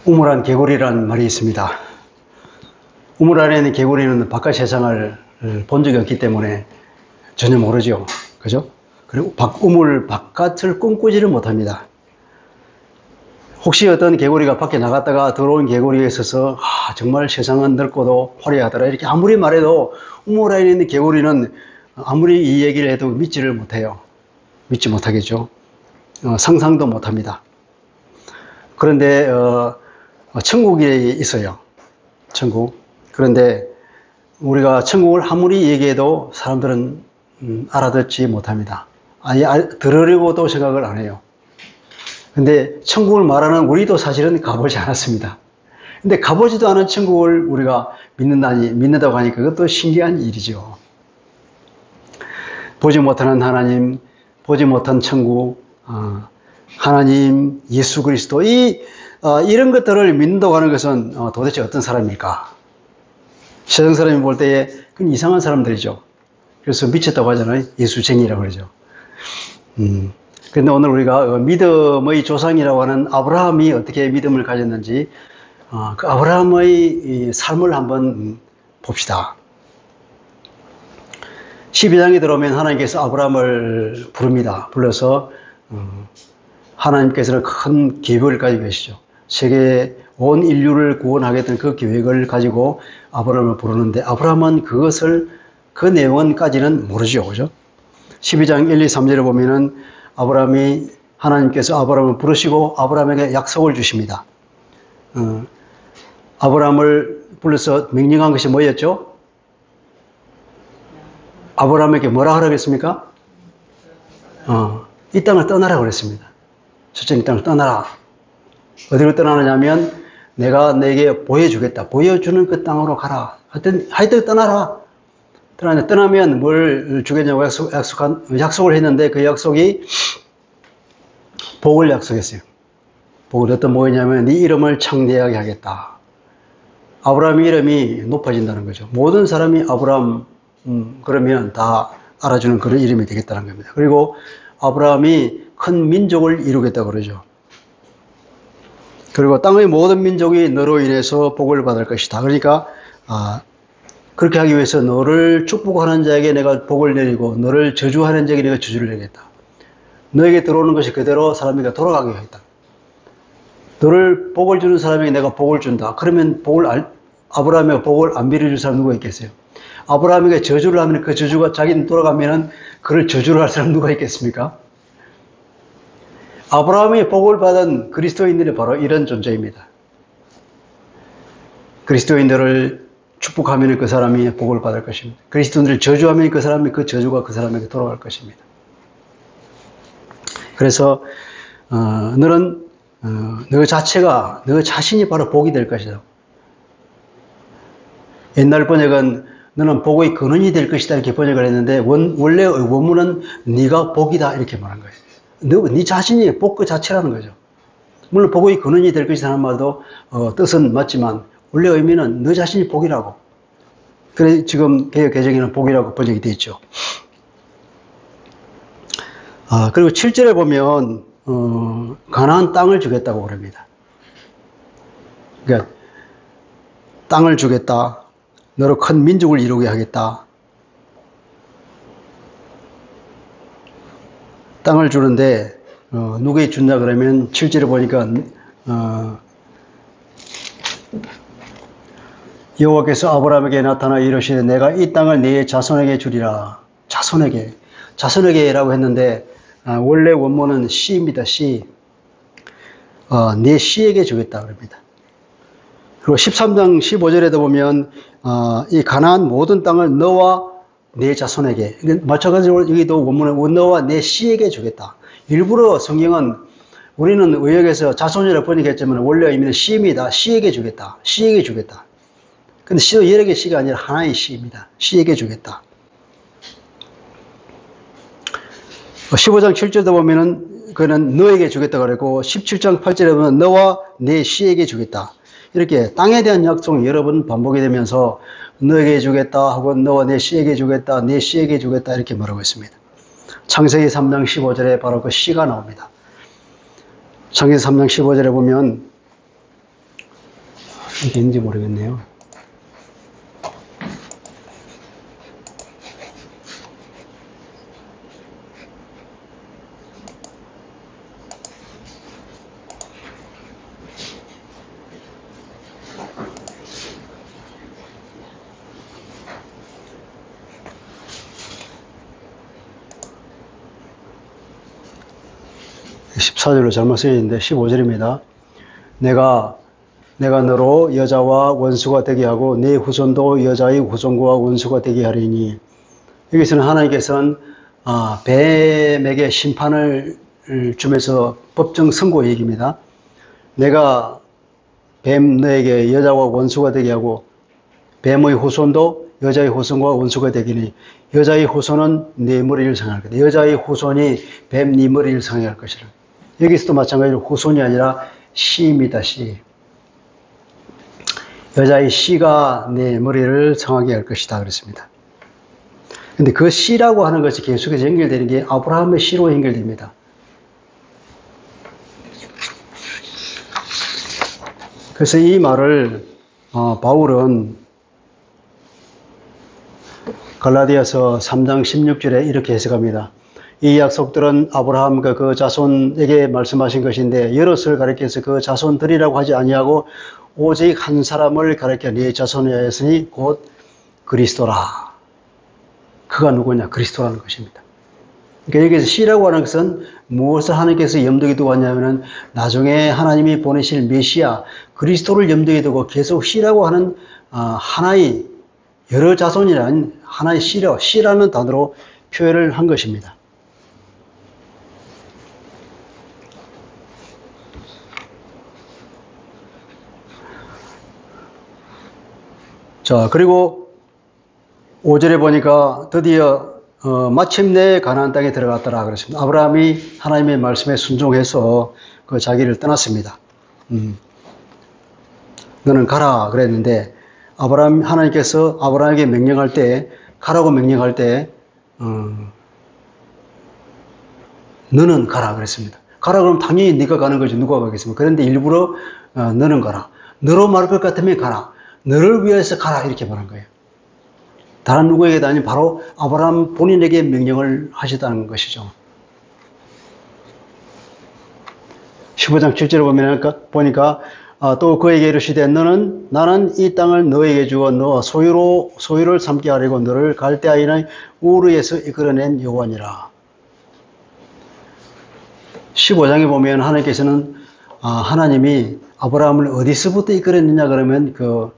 우물안 개구리라는 말이 있습니다. 우물 안에 있는 개구리는 바깥 세상을 본 적이 없기 때문에 전혀 모르죠. 그죠? 그리고 우물 바깥을 꿈꾸지를 못합니다. 혹시 어떤 개구리가 밖에 나갔다가 들어온 개구리에 있어서 정말 세상은 넓고도 화려하더라 이렇게 아무리 말해도 우물 안에 있는 개구리는 아무리 이 얘기를 해도 믿지를 못해요. 믿지 못하겠죠. 상상도 못합니다. 그런데 천국이 있어요. 천국. 그런데 우리가 천국을 아무리 얘기해도 사람들은 알아듣지 못합니다. 아니, 들으려고도 생각을 안 해요. 근데 천국을 말하는 우리도 사실은 가보지 않았습니다. 근데 가보지도 않은 천국을 우리가 믿는다고 하니까 그것도 신기한 일이죠. 보지 못하는 하나님, 보지 못한 천국, 하나님, 예수 그리스도, 이런 것들을 믿는다고 하는 것은 도대체 어떤 사람일까? 세상 사람이 볼 때에 그건 이상한 사람들이죠. 그래서 미쳤다고 하잖아요. 예수쟁이라고 그러죠. 그런데 오늘 우리가 믿음의 조상이라고 하는 아브라함이 어떻게 믿음을 가졌는지 그 아브라함의 삶을 한번 봅시다. 12장에 들어오면 하나님께서 아브라함을 부릅니다. 불러서 하나님께서는 큰 계획을 가지고 계시죠. 세계 온 인류를 구원하겠다는 그 계획을 가지고 아브라함을 부르는데 아브라함은 그 내용까지는 모르죠. 그죠? 12장 1, 2, 3절을 보면은 하나님께서 아브라함을 부르시고 아브라함에게 약속을 주십니다. 아브라함을 불러서 명령한 것이 뭐였죠? 아브라함에게 뭐라 하라고 했습니까? 이 땅을 떠나라고 그랬습니다. 첫째는 이 땅을 떠나라. 어디로 떠나느냐면 내가 내게 보여주겠다. 보여주는 그 땅으로 가라. 하여튼 떠나라. 떠나면 뭘 주겠냐고 약속을 했는데 그 약속이 복을 약속했어요. 복을 어떤 복이냐면 네 이름을 창대하게 하겠다. 아브라함의 이름이 높아진다는 거죠. 모든 사람이 아브라함 그러면 다 알아주는 그런 이름이 되겠다는 겁니다. 그리고 아브라함이 큰 민족을 이루겠다 그러죠. 그리고 땅의 모든 민족이 너로 인해서 복을 받을 것이다. 그러니까 그렇게 하기 위해서 너를 축복하는 자에게 내가 복을 내리고 너를 저주하는 자에게 내가 저주를 내리겠다. 너에게 들어오는 것이 그대로 사람에게 돌아가게 하겠다. 너를 복을 주는 사람에게 내가 복을 준다. 그러면 아브라함에게 복을 안 빌어줄 사람 누가 있겠어요? 아브라함에게 저주를 하면 그 저주가 자기는 돌아가면은 그를 저주를 할 사람 누가 있겠습니까? 아브라함이 복을 받은 그리스도인들이 바로 이런 존재입니다. 그리스도인들을 축복하면 그 사람이 복을 받을 것입니다. 그리스도인들을 저주하면 그 저주가 그 사람에게 돌아갈 것입니다. 그래서 너는 너 자체가 너 자신이 바로 복이 될 것이다. 옛날 번역은 너는 복의 근원이 될 것이다 이렇게 번역을 했는데 원래 원문은 네가 복이다 이렇게 말한 거예요. 네 자신이 복 그 자체라는 거죠. 물론 복의 근원이 될 것이라는 말도 뜻은 맞지만 원래 의미는 너 자신이 복이라고. 그래 지금 개역 개정에는 복이라고 번역이 되어 있죠. 그리고 7절에 보면 가나안 땅을 주겠다고 그럽니다. 그러니까 땅을 주겠다. 너로 큰 민족을 이루게 하겠다. 땅을 주는데 누구에게 준다 그러면 7절에 보니까 여호와께서 아브라함에게 나타나 이르시되 내가 이 땅을 네 자손에게 주리라. 자손에게라고 했는데 원래 원문은 씨입니다. 씨. 네 씨에게 주겠다 그럽니다. 그리고 13장 15절에도 보면 이 가나안 모든 땅을 너와 네 자손에게, 마찬가지로 여기도 원문은 너와 네 씨에게 주겠다. 일부러 성경은 우리는 의역에서 자손이라고 번역했지만 원래 의미는 씨입니다. 씨에게 주겠다. 씨에게 주겠다. 근데 씨도 여러 개의 씨가 아니라 하나의 씨입니다. 씨에게 주겠다. 15장 7절도 보면은 그는 너에게 주겠다 그랬고 17장 8절에 보면 너와 네 씨에게 주겠다. 이렇게 땅에 대한 약속이 여러 번 반복이 되면서 너에게 주겠다 하고 너와 내 씨에게 주겠다, 내 씨에게 주겠다 이렇게 말하고 있습니다. 창세기 3장 15절에 바로 그 씨가 나옵니다. 창세기 3장 15절에 보면 이게 있는지 모르겠네요. (14절로) 잘못 쓰여있는데 15절입니다. 내가 너로 여자와 원수가 되게 하고 네 후손도 여자의 후손과 원수가 되게 하리니, 여기서는 하나님께서는 뱀에게 심판을 주면서 법정 선고 얘기입니다. 내가 뱀 너에게 여자와 원수가 되게 하고 뱀의 후손도 여자의 후손과 원수가 되기니, 여자의 후손은 네 머리를 상할 것이다. 여자의 후손이 뱀 네 머리를 상할 것이라. 여기서도 마찬가지로 후손이 아니라 씨입니다. 씨. 여자의 씨가 내 머리를 상하게 할 것이다 그랬습니다. 근데 그 씨라고 하는 것이 계속해서 연결되는 게 아브라함의 씨로 연결됩니다. 그래서 이 말을 바울은 갈라디아서 3장 16절에 이렇게 해석합니다. 이 약속들은 아브라함과 그 자손에게 말씀하신 것인데 여럿을 가리켜서 그 자손들이라고 하지 아니하고 오직 한 사람을 가리켜 네 자손이 하였으니 곧 그리스도라. 그가 누구냐? 그리스도라는 것입니다. 그러니까 여기서 씨라고 하는 것은 무엇을 하나님께서 염두에 두고 왔냐면은 나중에 하나님이 보내실 메시아 그리스도를 염두에 두고 계속 씨라고 하는 하나의 여러 자손이란 하나의 씨라는 단어로 표현을 한 것입니다. 자, 그리고 5절에 보니까 드디어 마침내 가나안 땅에 들어갔더라 그랬습니다. 아브라함이 하나님의 말씀에 순종해서 그 자기를 떠났습니다. 너는 가라 그랬는데 하나님께서 아브라함에게 명령할 때, 가라고 명령할 때 너는 가라 그랬습니다. 가라 그러면 당연히 네가 가는 거지, 누가 가겠습니까? 그런데 일부러 너는 가라. 너로 말할 것 같으면 가라. 너를 위해서 가라 이렇게 말한 거예요. 다른 누구에게도 아닌 바로 아브라함 본인에게 명령을 하시다는 것이죠. 15장 7절에 보니까 또 그에게 이르시되 나는 이 땅을 너에게 주어 너 소유를 삼게 하려고 너를 갈대아인의 우르에서 이끌어낸 여호와니라. 15장에 보면 하나님께서는 하나님이 아브라함을 어디서부터 이끌어냈냐 그러면 그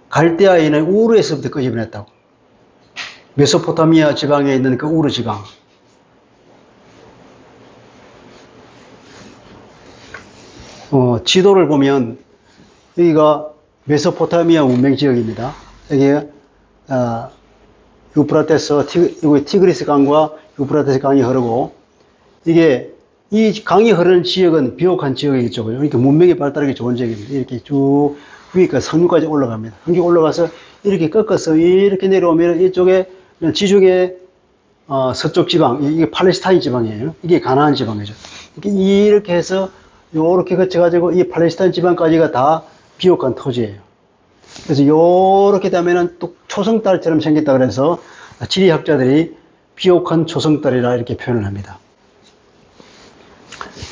갈대아인의 우르에서부터 끄집어냈다고. 메소포타미아 지방에 있는 그 우르 지방. 지도를 보면 여기가 메소포타미아 문명 지역입니다. 여기에 티그리스 강과 유프라테스 강이 흐르고, 이게 이 강이 흐르는 지역은 비옥한 지역이겠죠. 그러니까 문명이 발달하기 좋은 지역입니다. 이렇게 쭉 위에까지 상류까지 올라갑니다. 상류 올라가서 이렇게 꺾어서 이렇게 내려오면 이쪽에 지중해 서쪽 지방, 이게 팔레스타인 지방이에요. 이게 가나안 지방이죠. 이렇게 해서 요렇게 거쳐가지고 이 팔레스타인 지방까지가 다 비옥한 토지예요. 그래서 요렇게 되면은 또 초성달처럼 생겼다 그래서 지리학자들이 비옥한 초성달이라 이렇게 표현을 합니다.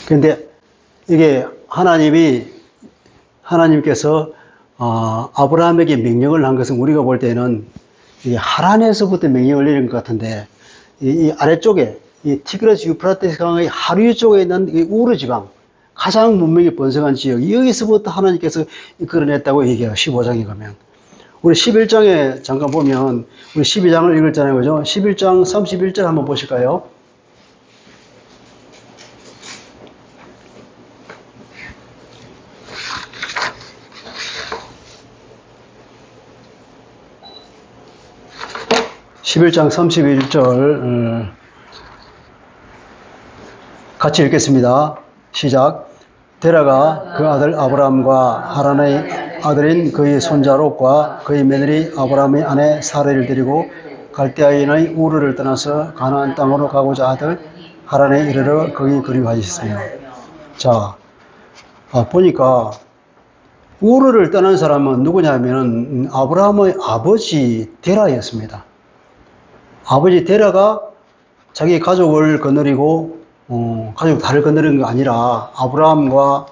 그런데 이게 하나님께서 아브라함에게 명령을 한 것은 우리가 볼 때는 이게 하란에서부터 명령을 내린 것 같은데, 이 아래쪽에 이 티그리스 유프라테스 강의 하류 쪽에 있는 이 우르 지방, 가장 문명이 번성한 지역, 여기서부터 하나님께서 이끌어냈다고 얘기해요. 15장에 가면. 우리 11장에 잠깐 보면, 우리 12장을 읽었잖아요. 그죠? 11장 31절 한번 보실까요? (11장) 31절 같이 읽겠습니다. 시작. 데라가 그 아들 아브라함과 하란의 아들인 그의 손자 롯과 그의 며느리 아브라함의 아내 사라를 데리고 갈대아인의 우르를 떠나서 가나안 땅으로 가고자 하들 하란에 이르러 거기 거류하였으며. 자, 보니까 우르를 떠난 사람은 누구냐면 아브라함의 아버지 데라였습니다. 아버지 데라가 자기 가족을 거느리고 가족 다를 거느리는 게 아니라 아브라함과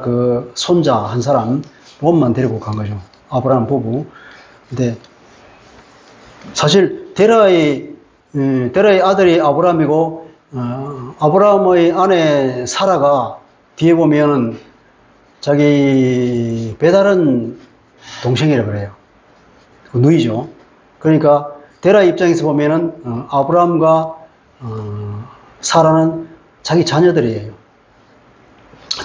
그 손자 한 사람 롯만 데리고 간 거죠. 아브라함 부부. 근데 사실 데라의 아들이 아브라함이고 아브라함의 아내 사라가 뒤에 보면은 자기 배다른 동생이라고 그래요. 누이죠. 그러니까 데라 입장에서 보면은 아브라함과 사라는 자기 자녀들이에요.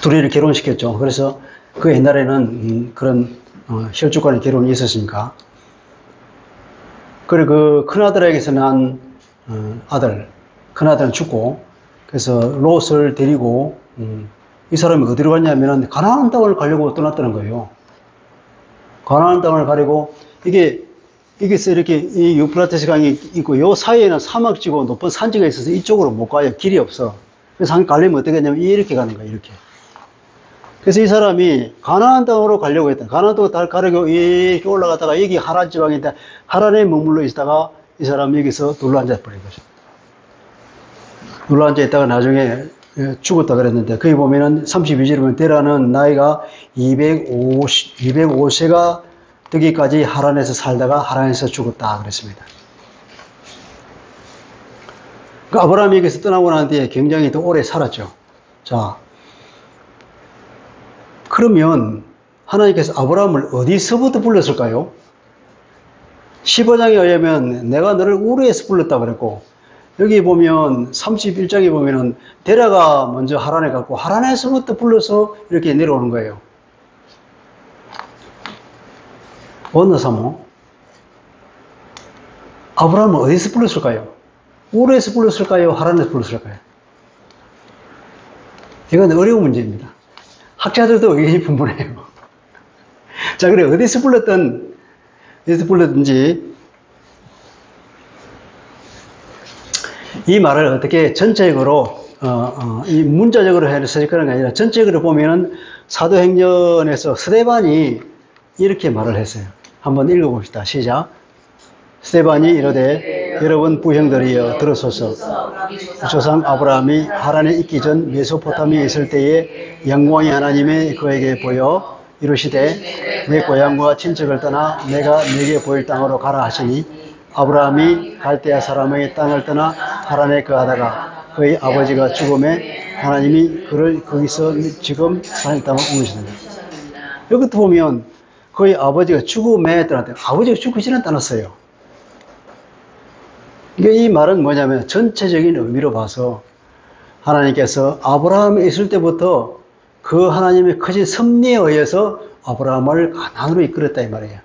둘이를 결혼시켰죠. 그래서 그 옛날에는 그런 혈족 간의 결혼이 있었으니까. 그리고 그 큰아들에게서 난 아들, 큰아들은 죽고, 그래서 롯을 데리고 이 사람이 어디로 갔냐면은 가나안 땅을 가려고 떠났다는 거예요. 가나안 땅을 가려고 이게 이렇게 이 유프라테스 강이 있고 요 사이에는 사막지고 높은 산지가 있어서 이쪽으로 못 가요. 길이 없어. 그래서 한 가려면 어떻게 하냐면 이렇게 가는 거예요. 이렇게. 그래서 이 사람이 가나안 땅으로 가려고 했다. 가나안 땅으로 가려고 이렇게 올라가다가 여기 하란 지방인데 하란에 머물러 있다가 이 사람이 여기서 눌러앉아 버린 거죠. 눌러앉아 있다가 나중에 죽었다 그랬는데 거기 보면은 32절에 보면 데라는 나이가 205세가 되기까지 하란에서 살다가 하란에서 죽었다 그랬습니다. 그 아브라함이 여기서 떠나고 난 뒤에 굉장히 더 오래 살았죠. 자, 그러면 하나님께서 아브라함을 어디서부터 불렀을까요? 15장에 의하면 내가 너를 우르에서 불렀다 그랬고, 여기 보면 31장에 보면은 데라가 먼저 하란에 갔고 하란에서부터 불러서 이렇게 내려오는 거예요. 어느 사모? 아브라함은 어디서 불렀을까요? 우르에서 불렀을까요? 하란에서 불렀을까요? 이건 어려운 문제입니다. 학자들도 의견이 분분해요. 자, 그래 어디서 불렀든지 이 말을 어떻게 전체적으로 이 문자적으로 해서 그런 게 아니라 전체적으로 보면은 사도행전에서 스데반이 이렇게 말을 했어요. 한번 읽어봅시다. 시작. 스데반이 이르되 여러분 부형들이여 들으소서. 조상 아브라함이 하란에 있기 전 메소포타미아에 있을 때에 영광이 하나님의 그에게 보여 이르시되 내 고향과 친척을 떠나 내가 네게 보일 땅으로 가라 하시니 아브라함이 갈대아 사람의 땅을 떠나 하란에 거하다가 그의 아버지가 죽음에 하나님이 그를 거기서 지금 사는 땅을 옮기시는 거예요. 여기도 보면 그의 아버지가 죽음에 떠났대요. 아버지가 죽으시는 떠났어요. 이 말은 뭐냐면 전체적인 의미로 봐서 하나님께서 아브라함이 있을 때부터 그 하나님의 크신 섭리에 의해서 아브라함을 가나안으로 이끌었다 이 말이에요.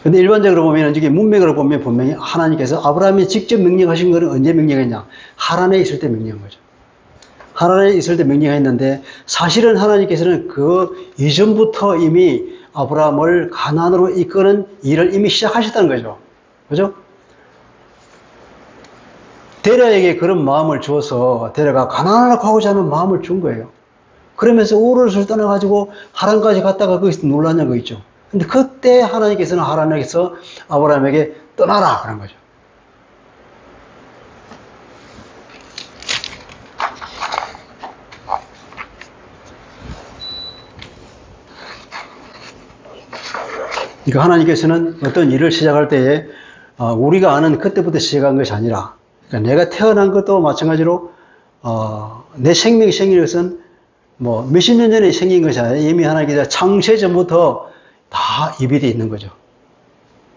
근데 일반적으로 보면 이게 문맥으로 보면 분명히 하나님께서 아브라함이 직접 명령하신 것은 언제 명령했냐? 하란에 있을 때 명령한 거죠. 하란에 있을 때 명령했는데 사실은 하나님께서는 그 이전부터 이미 아브라함을 가나안으로 이끄는 일을 이미 시작하셨다는 거죠. 그죠? 데라에게 그런 마음을 주어서 데라가 가나안으로 가고자 하는 마음을 준 거예요. 그러면서 우르를 떠나가지고 하란까지 갔다가 거기서 놀라는 거 있죠. 근데 그때 하나님께서는 하란에서 아브라함에게 떠나라 그런 거죠. 그러니까 하나님께서는 어떤 일을 시작할 때에 우리가 아는 그때부터 시작한 것이 아니라 그러니까 내가 태어난 것도 마찬가지로 내 생명이 생긴 것은 뭐 몇십 년 전에 생긴 것이 아니라 이미 하나님께서 창세 전부터 다 입이 되어 있는 거죠.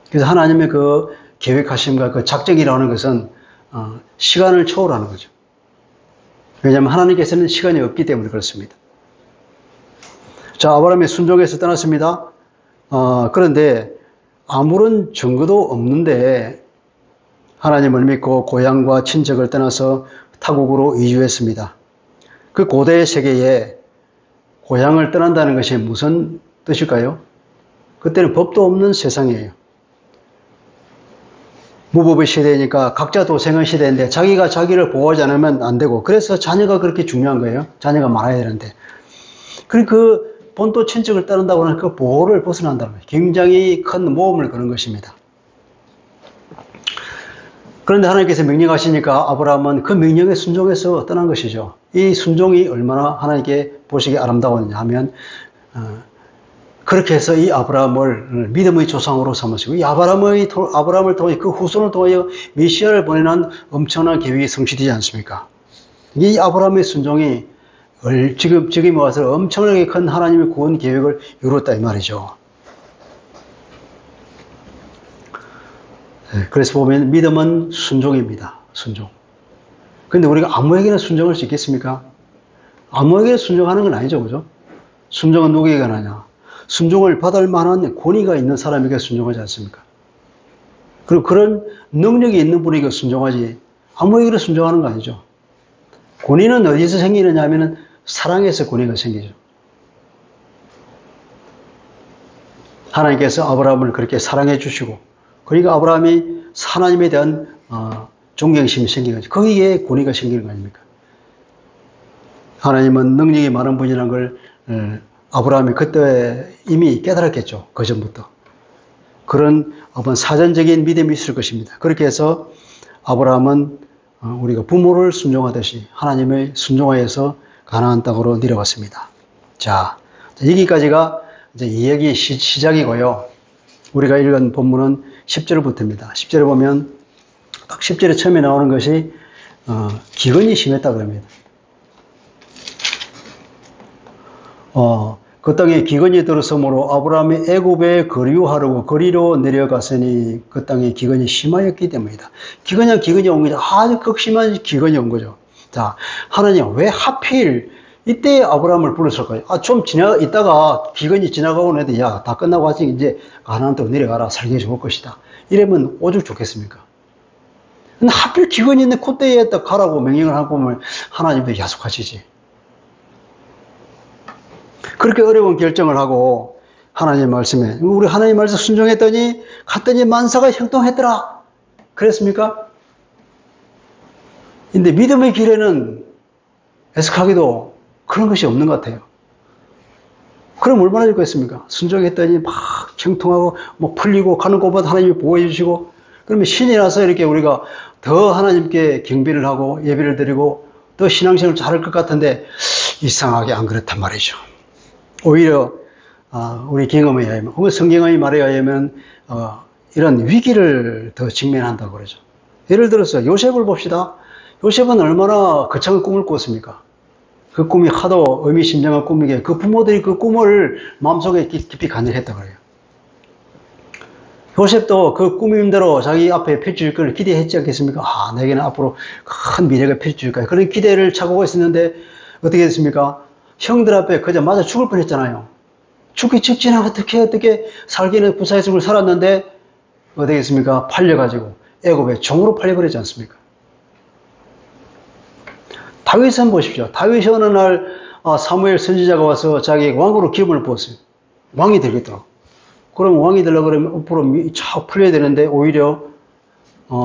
그래서 하나님의 그 계획하심과 그 작정이라는 것은 시간을 초월하는 거죠. 왜냐하면 하나님께서는 시간이 없기 때문에 그렇습니다. 자, 아브라함이 순종해서 떠났습니다. 그런데 아무런 증거도 없는데 하나님을 믿고 고향과 친척을 떠나서 타국으로 이주했습니다. 그 고대의 세계에 고향을 떠난다는 것이 무슨 뜻일까요? 그때는 법도 없는 세상이에요. 무법의 시대니까 각자 도생의 시대인데 자기가 자기를 보호하지 않으면 안 되고 그래서 자녀가 그렇게 중요한 거예요. 자녀가 많아야 되는데 그리고 그 본토 친척을 따른다고 하는 그 보호를 벗어난다는 거예요. 굉장히 큰 모험을 거는 것입니다. 그런데 하나님께서 명령하시니까 아브라함은 그 명령에 순종해서 떠난 것이죠. 이 순종이 얼마나 하나님께 보시기에 아름다웠냐 하면 그렇게 해서 이 아브라함을 믿음의 조상으로 삼으시고 이 아브라함을 통해 그 후손을 통하여 메시아를 보내는 엄청난 계획이 성취되지 않습니까? 이 아브라함의 순종이 지금 와서 엄청나게 큰 하나님의 구원 계획을 이루었다 이 말이죠. 그래서 보면 믿음은 순종입니다. 순종. 그런데 우리가 아무에게나 순종할 수 있겠습니까? 아무에게나 순종하는 건 아니죠. 그죠? 순종은 누구에게 하느냐? 순종을 받을 만한 권위가 있는 사람에게 순종하지 않습니까? 그리고 그런 능력이 있는 분에게 순종하지 아무에게나 순종하는 거 아니죠. 권위는 어디서 생기느냐 하면 사랑에서 권위가 생기죠. 하나님께서 아브라함을 그렇게 사랑해 주시고 그러니까 아브라함이 하나님에 대한 존경심이 생긴 거죠. 거기에 권위가 생기는 거 아닙니까? 하나님은 능력이 많은 분이라는 걸 아브라함이 그때 이미 깨달았겠죠. 그 전부터. 그런 어떤 사전적인 믿음이 있을 것입니다. 그렇게 해서 아브라함은 우리가 부모를 순종하듯이 하나님의 순종하여서 가나안 땅으로 내려갔습니다. 자, 여기까지가 이제 이야기의 시작이고요. 우리가 읽은 본문은 10절부터입니다. 10절에 보면 딱 10절에 처음에 나오는 것이 기근이 심했다 그럽니다. 그 땅에 기근이 들어서므로 아브라함이 애굽에 거류하려고 거리로 내려갔으니 그 땅에 기근이 심하였기 때문이다. 기근이 온 거죠. 아주 극심한 기근이 온 거죠. 자, 하나님 왜 하필 이때 아브라함을 불렀을까요? 좀 있다가 기근이 지나가고 나는데 야, 다 끝나고 왔으니 이제 가나안 땅으로 내려가라. 살기 좋을 것이다. 이러면 오죽 좋겠습니까? 근데 하필 기근이 있는 그때에 딱 가라고 명령을 하고 보면 하나님도 야속하시지. 그렇게 어려운 결정을 하고 하나님 말씀에 우리 하나님 말씀 순종했더니 갔더니 만사가 형통했더라. 그랬습니까? 근데 믿음의 길에는 애석하게도 그런 것이 없는 것 같아요. 그럼 얼마나 좋겠습니까? 순종했더니 막 형통하고 뭐 풀리고 가는 곳마다 하나님이 보호해 주시고 그러면 신이 나서 이렇게 우리가 더 하나님께 경배를 하고 예배를 드리고 더 신앙생활을 잘할 것 같은데 이상하게 안 그렇단 말이죠. 오히려 우리 경험에 의하면 혹은 성경의 말에 의하면 이런 위기를 더 직면한다고 그러죠. 예를 들어서 요셉을 봅시다. 요셉은 얼마나 거창한 꿈을 꿨습니까? 그 꿈이 하도 의미심장한 꿈이기에 그 부모들이 그 꿈을 마음속에 깊이 간직했다고 그래요. 요셉도 그 꾸밈대로 자기 앞에 펼쳐질 것을 기대했지 않겠습니까? 내게는 앞으로 큰 미래가 펼쳐질 거야. 그런 기대를 차고 있었는데 어떻게 됐습니까? 형들 앞에 그저 맞아 죽을 뻔했잖아요. 죽기 직전에 어떻게 살기는 부사의 삶을 살았는데 어떻게 됐습니까? 팔려가지고 애굽에 종으로 팔려버리지 않습니까? 다윗은 보십시오. 다윗이 어느 날 사무엘 선지자가 와서 자기 왕으로 기름을 부었어요. 왕이 되겠더라고. 그럼 왕이 되려고 그러면 앞으로 쫙 풀려야 되는데 오히려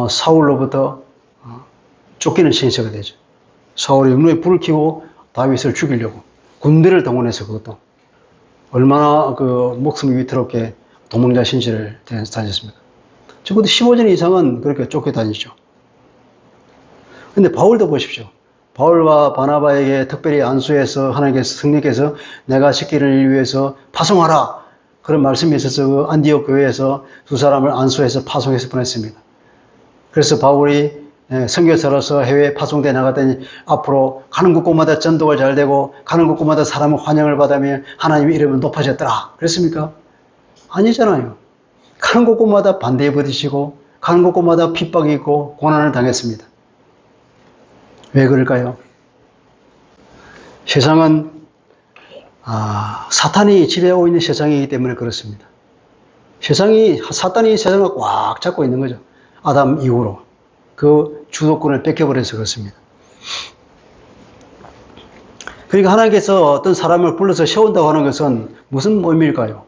사울로부터 쫓기는 신세가 되죠. 사울이 눈에 불을 켜고 다윗을 죽이려고 군대를 동원해서 그것도 얼마나 그 목숨이 위태롭게 도망자 신세를 다녔습니까? 적어도 15년 이상은 그렇게 쫓겨다니죠. 근데 바울도 보십시오. 바울과 바나바에게 특별히 안수해서 하나님께서 성령께서 내가 시키를 위해서 파송하라 그런 말씀이 있어서 그 안디옥 교회에서 두 사람을 안수해서 파송해서 보냈습니다. 그래서 바울이 선교사로서 해외에 파송돼 나갔더니 앞으로 가는 곳곳마다 전도가 잘 되고 가는 곳곳마다 사람의 환영을 받으며 하나님의 이름은 높아졌더라. 그랬습니까? 아니잖아요. 가는 곳곳마다 반대에 부딪히고 가는 곳곳마다 핍박이 있고 고난을 당했습니다. 왜 그럴까요? 세상은 사탄이 지배하고 있는 세상이기 때문에 그렇습니다. 사탄이 세상을 꽉 잡고 있는 거죠. 아담 이후로 그 주도권을 뺏겨버려서 그렇습니다. 그러니까 하나님께서 어떤 사람을 불러서 세운다고 하는 것은 무슨 의미일까요?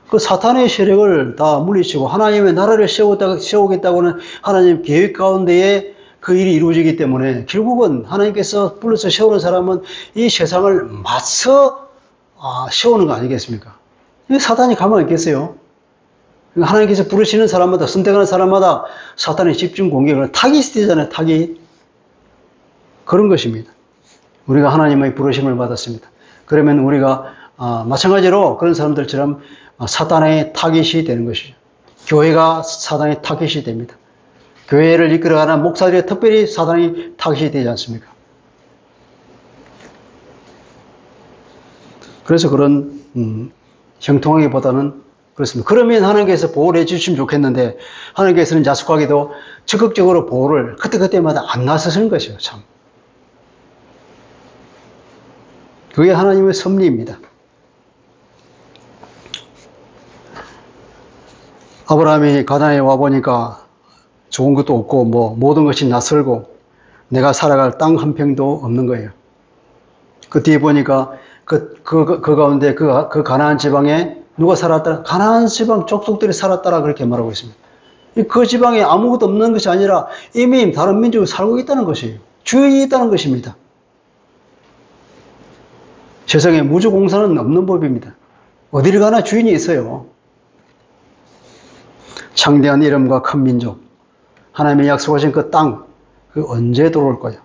그 사탄의 세력을 다 물리치고 하나님의 나라를 세우겠다고는 하나님 계획 가운데에 그 일이 이루어지기 때문에 결국은 하나님께서 불러서 세우는 사람은 이 세상을 맞서 세우는 거 아니겠습니까? 사단이 가만히 있겠어요? 하나님께서 부르시는 사람마다, 선택하는 사람마다 사탄의 집중 공격을 타깃이 되잖아요, 타깃. 그런 것입니다. 우리가 하나님의 부르심을 받았습니다. 그러면 우리가 마찬가지로 그런 사람들처럼 사탄의 타깃이 되는 것이죠. 교회가 사탄의 타깃이 됩니다. 교회를 이끌어가는 목사들이 특별히 사탄의 타깃이 되지 않습니까? 그래서 그런 형통하기보다는 그렇습니다. 그러면 하나님께서 보호를 해주시면 좋겠는데 하나님께서는 야속하게도 적극적으로 보호를 그때그때마다 안 나서시는 것이에요. 참. 그게 하나님의 섭리입니다. 아브라함이 가나안에 와보니까 좋은 것도 없고 모든 것이 낯설고 내가 살아갈 땅 한 평도 없는 거예요. 그 뒤에 보니까 그 가운데 그 가나안 지방에 누가 살았더라? 가나안 지방 족속들이 살았더라 그렇게 말하고 있습니다. 그 지방에 아무것도 없는 것이 아니라 이미 다른 민족이 살고 있다는 것이에요. 주인이 있다는 것입니다. 세상에 무주공사는 없는 법입니다. 어디를 가나 주인이 있어요. 창대한 이름과 큰 민족, 하나님의 약속하신 그 땅, 그 언제 들어올 거야?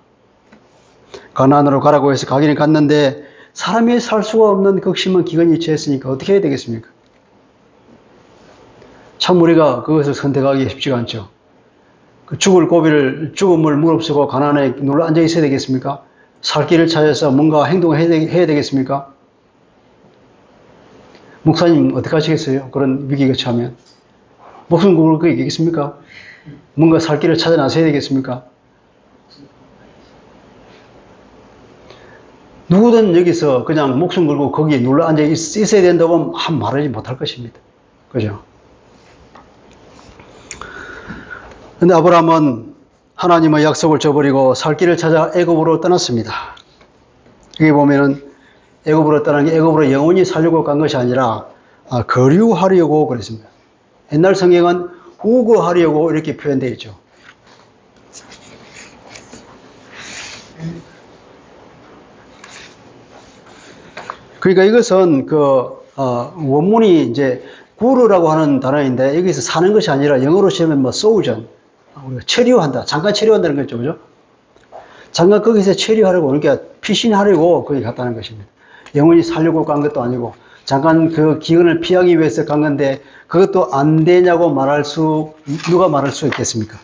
가나안으로 가라고 해서 가기는 갔는데 사람이 살 수가 없는 극심한 기근이 취했으니까 어떻게 해야 되겠습니까? 참 우리가 그것을 선택하기 쉽지가 않죠. 그 죽음을 무릅쓰고 가나안에 눌러 앉아 있어야 되겠습니까? 살 길을 찾아서 뭔가 행동을 해야 되겠습니까? 목사님 어떻게 하시겠어요? 그런 위기가 처하면. 목숨 걸고 그게 있겠습니까? 뭔가 살 길을 찾아 나서야 되겠습니까? 누구든 여기서 그냥 목숨 걸고 거기에 눌러 앉아 있어야 된다고 하면 말하지 못할 것입니다. 그죠? 근데 아브라함은 하나님의 약속을 저버리고 살 길을 찾아 애굽으로 떠났습니다. 여기 보면은 애굽으로 떠난 게 애굽으로 영원히 살려고 간 것이 아니라 거류하려고 그랬습니다. 옛날 성경은 후거하려고 이렇게 표현되어 있죠. 그러니까 이것은 원문이 이제 구르라고 하는 단어인데 여기서 사는 것이 아니라 영어로 치면 소우전, 우리가 체류한다, 잠깐 체류한다는 거죠, 그죠? 잠깐 거기서 체류하려고, 그러니까 피신하려고 거기 갔다는 것입니다. 영원히 살려고 간 것도 아니고 잠깐 그 기근을 피하기 위해서 간 건데 그것도 안 되냐고 누가 말할 수 있겠습니까?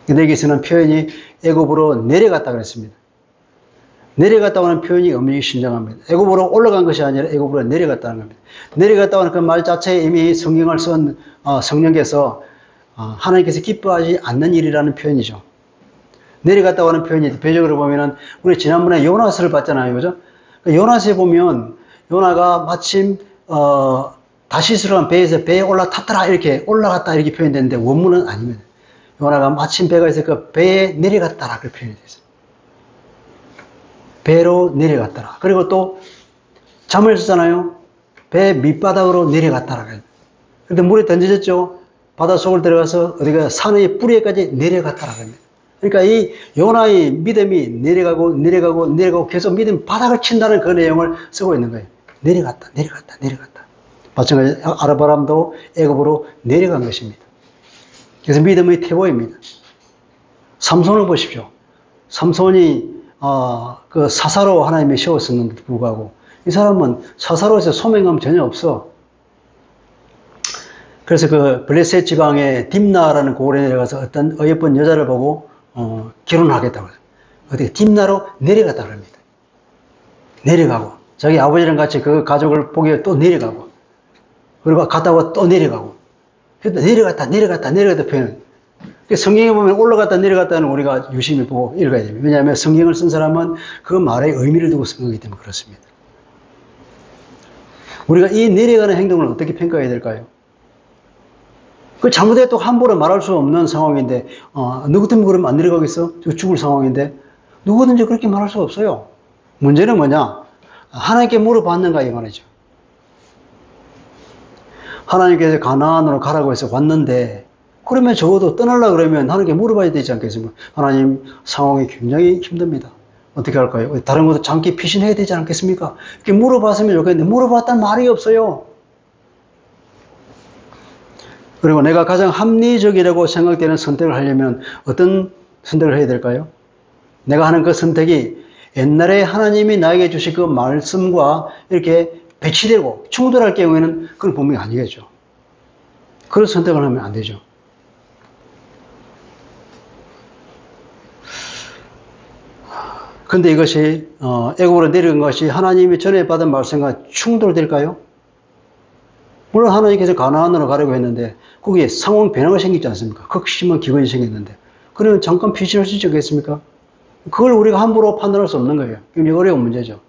근데 여기서는 표현이 애굽으로 내려갔다 그랬습니다. 내려갔다고 하는 표현이 엄연히 신중합니다. 애굽으로 올라간 것이 아니라 애굽으로 내려갔다는 겁니다. 내려갔다고 하는 그 말 자체에 이미 성경을 쓴 성령께서 하나님께서 기뻐하지 않는 일이라는 표현이죠. 내려갔다고 하는 표현이 대표적으로 보면은 우리 지난번에 요나서를 봤잖아요, 그죠? 요나서에 보면 요나가 마침 다시스로 한 배에 올라탔더라 이렇게 올라갔다 이렇게 표현되는데 원문은 아닙니다. 요나가 마침 배가 있어 그 배에 내려갔다라 그렇게 표현이 되어 있어요. 배로 내려갔더라. 그리고 또 잠을 잤잖아요. 배 밑바닥으로 내려갔더라. 그런데 물에 던져졌죠. 바닷속을 들어가서 어디가 산의 뿌리에까지 내려갔더라. 그러니까 이 요나의 믿음이 내려가고 계속 믿음이 바닥을 친다는 그 내용을 쓰고 있는 거예요. 내려갔다. 마찬가지 아브라함도 애굽으로 내려간 것입니다. 그래서 믿음의 태보입니다. 삼손을 보십시오. 삼손이 그 사사로 하나님이 세웠었는데도 불구하고 이 사람은 사사로에서 소명감 전혀 없어. 그래서 그 블레셋 지방의 딥나라는 고을에 내려가서 어떤 어여쁜 여자를 보고 결혼하겠다고 해요. 어떻게 딥나로 내려갔다고 합니다. 내려가고 자기 아버지랑 같이 그 가족을 보기 위해 또 내려가고 그리고 갔다 와 또 내려가고 내려갔다 표현을 성경에 보면 올라갔다 내려갔다는 우리가 유심히 보고 읽어야 됩니다. 왜냐하면 성경을 쓴 사람은 그 말에 의미를 두고 쓴 거기 때문에 그렇습니다. 우리가 이 내려가는 행동을 어떻게 평가해야 될까요? 그 잘못해도 함부로 말할 수 없는 상황인데 누구 때문에 그러면 안 내려가겠어? 죽을 상황인데 누구든지 그렇게 말할 수 없어요. 문제는 뭐냐? 하나님께 물어봤는가 이 말이죠. 하나님께서 가나안으로 가라고 해서 왔는데 그러면 적어도 떠나려고 그러면 하나님께 물어봐야 되지 않겠습니까? 하나님 상황이 굉장히 힘듭니다. 어떻게 할까요? 다른 것도 장기 피신해야 되지 않겠습니까? 이렇게 물어봤으면 좋겠는데 물어봤다는 말이 없어요. 그리고 내가 가장 합리적이라고 생각되는 선택을 하려면 어떤 선택을 해야 될까요? 내가 하는 그 선택이 옛날에 하나님이 나에게 주신 그 말씀과 이렇게 배치되고 충돌할 경우에는 그건 분명히 아니겠죠. 그런 선택을 하면 안 되죠. 근데 이것이 애굽으로 내려간 것이 하나님이 전에 받은 말씀과 충돌될까요? 물론 하나님께서 가나안으로 가려고 했는데 거기에 상황 변화가 생기지 않습니까? 극심한 기근이 생겼는데 그러면 잠깐 피신할 수 있지 않겠습니까? 그걸 우리가 함부로 판단할 수 없는 거예요. 굉장히 어려운 문제죠.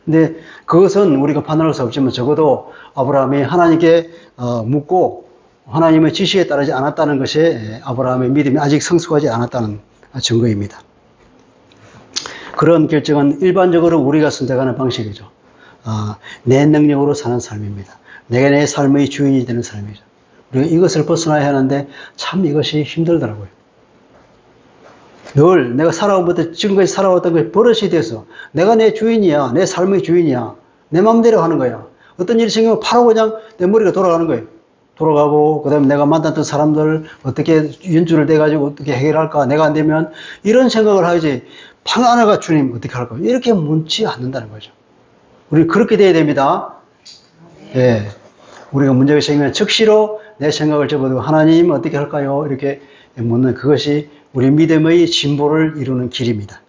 근데 그것은 우리가 판단할 수 없지만 적어도 아브라함이 하나님께 묻고 하나님의 지시에 따르지 않았다는 것이 아브라함의 믿음이 아직 성숙하지 않았다는 증거입니다. 그런 결정은 일반적으로 우리가 선택하는 방식이죠. 내 능력으로 사는 삶입니다. 내가 내 삶의 주인이 되는 삶이죠. 우리가 이것을 벗어나야 하는데 참 이것이 힘들더라고요. 늘 내가 살아오면부터 지금까지 살아왔던 것이 버릇이 돼서 내가 내 주인이야. 내 삶의 주인이야. 내 마음대로 하는 거야. 어떤 일이 생기면 바로 그냥 내 머리가 돌아가는 거예요. 돌아가고 그 다음에 내가 만났던 사람들 어떻게 연주를 대가지고 어떻게 해결할까. 내가 안 되면 이런 생각을 하지. 방 하나가 주님 어떻게 할까. 이렇게 묻지 않는다는 거죠. 우리 그렇게 돼야 됩니다. 예. 우리가 문제가 생기면 즉시로 내 생각을 접어두고 하나님 어떻게 할까요? 이렇게 묻는 그것이 우리 믿음의 진보를 이루는 길입니다.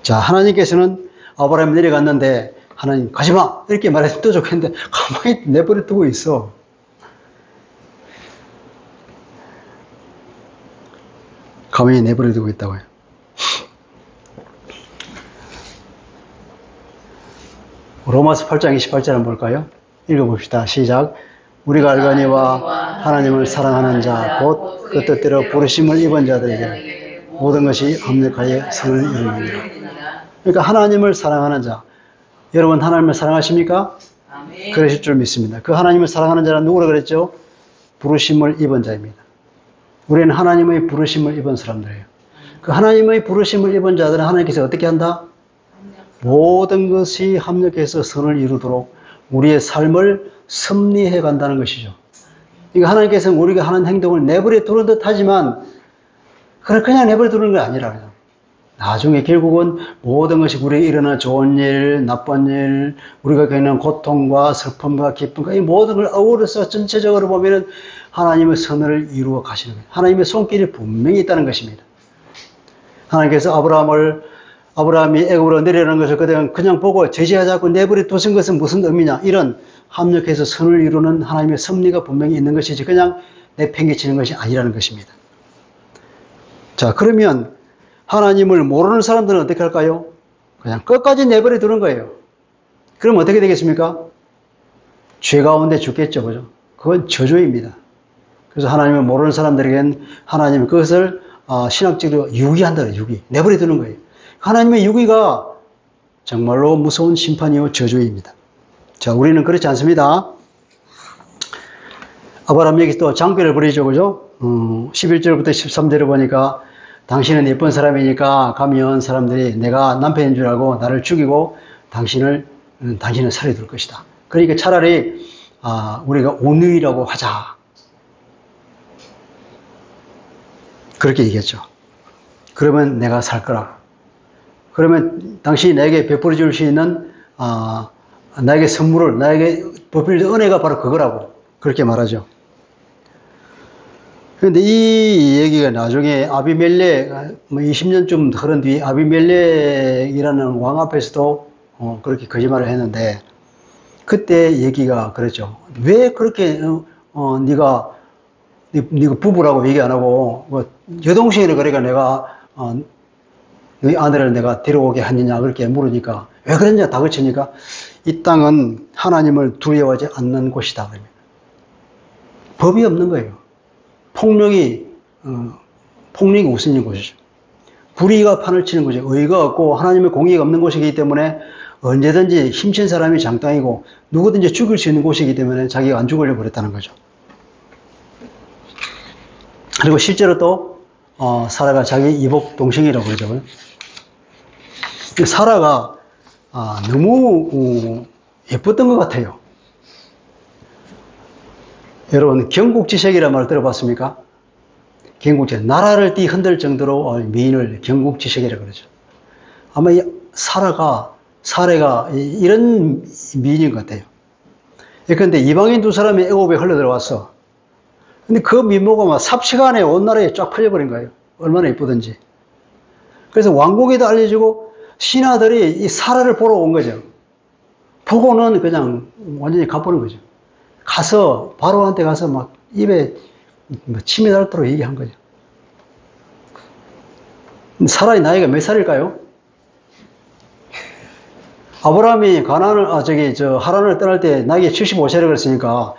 자, 하나님께서는 아브라함이 내려갔는데 하나님 가지마 이렇게 말했으면 또 좋겠는데 가만히 내버려 두고 있어. 가만히 내버려 두고 있다고요. 로마서 8장 28절을 볼까요? 읽어봅시다. 시작. 우리가 알거니와 하나님을 사랑하는 자, 곧 그 뜻대로 부르심을 입은 자들에게 모든 것이 합력하여 선을 이루느니라. 그러니까 하나님을 사랑하는 자. 여러분 하나님을 사랑하십니까? 그러실 줄 믿습니다. 그 하나님을 사랑하는 자는 누구라 그랬죠? 부르심을 입은 자입니다. 우리는 하나님의 부르심을 입은 사람들이에요. 그 하나님의 부르심을 입은 자들은 하나님께서 어떻게 한다? 모든 것이 합력해서 선을 이루도록 우리의 삶을 섭리해 간다는 것이죠. 이거 하나님께서는 우리가 하는 행동을 내버려 두는 듯 하지만 그냥 내버려 두는 게 아니라 나중에 결국은 모든 것이 우리에게 일어나는 좋은 일, 나쁜 일, 우리가 겪는 고통과 슬픔과 기쁨과 이 모든 걸 어우러서 전체적으로 보면은 하나님의 선을 이루어 가시는 거예요. 하나님의 손길이 분명히 있다는 것입니다. 하나님께서 아브라함이 애굽으로 내려오는 것을 그냥 보고 제지하지 않고 내버려 두신 것은 무슨 의미냐? 이런 합력해서 선을 이루는 하나님의 섭리가 분명히 있는 것이지 그냥 내팽개치는 것이 아니라는 것입니다. 자, 그러면 하나님을 모르는 사람들은 어떻게 할까요? 그냥 끝까지 내버려 두는 거예요. 그럼 어떻게 되겠습니까? 죄 가운데 죽겠죠. 그죠? 그건 저주입니다. 그래서 하나님을 모르는 사람들에게는 하나님은 그것을 신학적으로 유기한다. 유기. 내버려 두는 거예요. 하나님의 유기가 정말로 무서운 심판이요 저주입니다. 자, 우리는 그렇지 않습니다. 아브라함 여기 또 장교를 부리죠. 그죠? 11절부터 13절을 보니까 당신은 예쁜 사람이니까 가면 사람들이 내가 남편인 줄 알고 나를 죽이고 당신은 살해둘 것이다. 그러니까 차라리 우리가 온유이라고 하자. 그렇게 얘기했죠. 그러면 내가 살 거라고. 그러면 당신이 나에게 베풀어 줄 수 있는 나에게 선물을 나에게 베풀 은혜가 바로 그거라고 그렇게 말하죠. 그런데 이 얘기가 나중에 아비멜렉 20년쯤 흐른 뒤 아비멜렉이라는 왕 앞에서도 그렇게 거짓말을 했는데 그때 얘기가 그랬죠. 왜 그렇게 네가 부부라고 얘기 안 하고 여동생이라 그러니까 내가 너희 아내를 내가 데려오게 하느냐 그렇게 물으니까 왜 그랬냐 다그치니까 이 땅은 하나님을 두려워하지 않는 곳이다. 법이 없는 거예요. 폭력이 우선인 곳이죠. 불의가 판을 치는 곳이죠. 의가 없고 하나님의 공의가 없는 곳이기 때문에 언제든지 힘센 사람이 장땅이고 누구든지 죽일 수 있는 곳이기 때문에 자기가 안 죽으려고 그랬다는 거죠. 그리고 실제로 또 사라가 자기 이복 동생이라고 그러죠. 사라가 너무 예뻤던 것 같아요. 여러분, 경국지색이라는 말 들어봤습니까? 경국지색, 나라를 흔들 정도로 미인을 경국지색이라고 그러죠. 아마 이 사례가 이런 미인인 것 같아요. 그런데 이방인 두 사람이 애굽에 흘러 들어왔어. 근데 그 미모가 막 삽시간에 온 나라에 쫙 퍼져버린 거예요. 얼마나 예쁘든지. 그래서 왕궁에도 알려지고 신하들이 이 사라를 보러 온 거죠. 보고는 그냥 완전히 가보는 거죠. 가서 바로한테 가서 막 입에 침이 닳도록 얘기한 거죠. 사라의 나이가 몇 살일까요? 아브라함이 하란을 떠날 때 나이가 75세라고 그랬으니까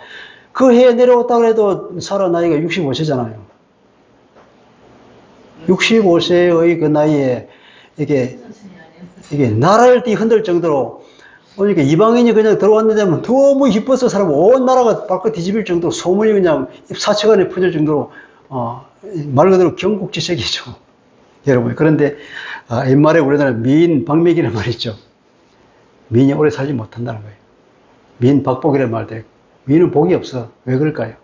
그 해에 내려왔다 그래도 사라 나이가 65세잖아요. 65세의 그 나이에 이게 나라를 흔들 정도로, 그러니까 이방인이 그냥 들어왔는데 너무 이뻐서 사람 온 나라가 발끝 뒤집힐 정도로 소문이 그냥 사체간에 퍼질 정도로 말 그대로 경국지색이죠. 여러분. 그런데 옛말에 우리나라 미인 박맥이라는 말이 있죠. 미인이 오래 살지 못한다는 거예요. 미인 박복이라는 말도 있고. 미인은 복이 없어. 왜 그럴까요?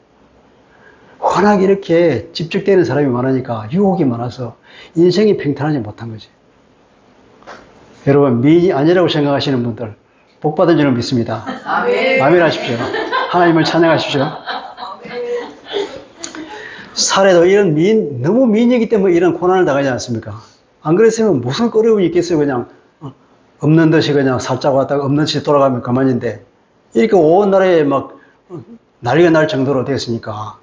워낙 이렇게 집적되는 사람이 많으니까 유혹이 많아서 인생이 평탄하지 못한 거지. 여러분, 미인이 아니라고 생각하시는 분들 복 받은 줄을 믿습니다. 아멘. 아멘 하십시오. 하나님을 찬양하십시오. 사례도 이런 너무 미인이기 때문에 이런 고난을 당하지 않습니까? 안 그랬으면 무슨 어려움이 있겠어요. 그냥 없는 듯이 그냥 살짝 왔다가 없는 듯이 돌아가면 가만인데 이렇게 온 나라에 막 난리가 날 정도로 됐으니까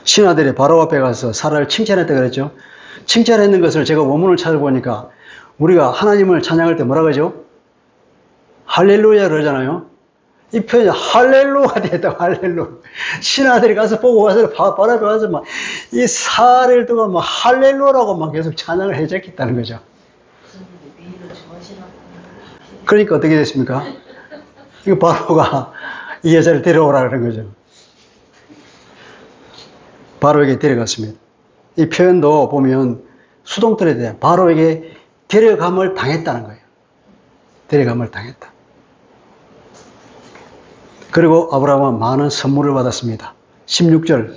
신하들이 바로 앞에 가서 사라를 칭찬했다 그랬죠. 칭찬했는 것을 제가 원문을 찾아보니까 우리가 하나님을 찬양할 때 뭐라 그러죠? 할렐루야 그러잖아요. 이 표현이 할렐루가 됐다고, 할렐루. 신하들이 가서 보고 와서 바로 앞에 가서 막 이 사례를 두고 막 할렐루라고 막 계속 찬양을 해줬겠다는 거죠. 그러니까 어떻게 됐습니까? 이거 바로가 이 여자를 데려오라 그런 거죠. 바로에게 데려갔습니다. 이 표현도 보면 수동태에 대해 바로에게 데려감을 당했다는 거예요. 데려감을 당했다. 그리고 아브라함은 많은 선물을 받았습니다. 16절.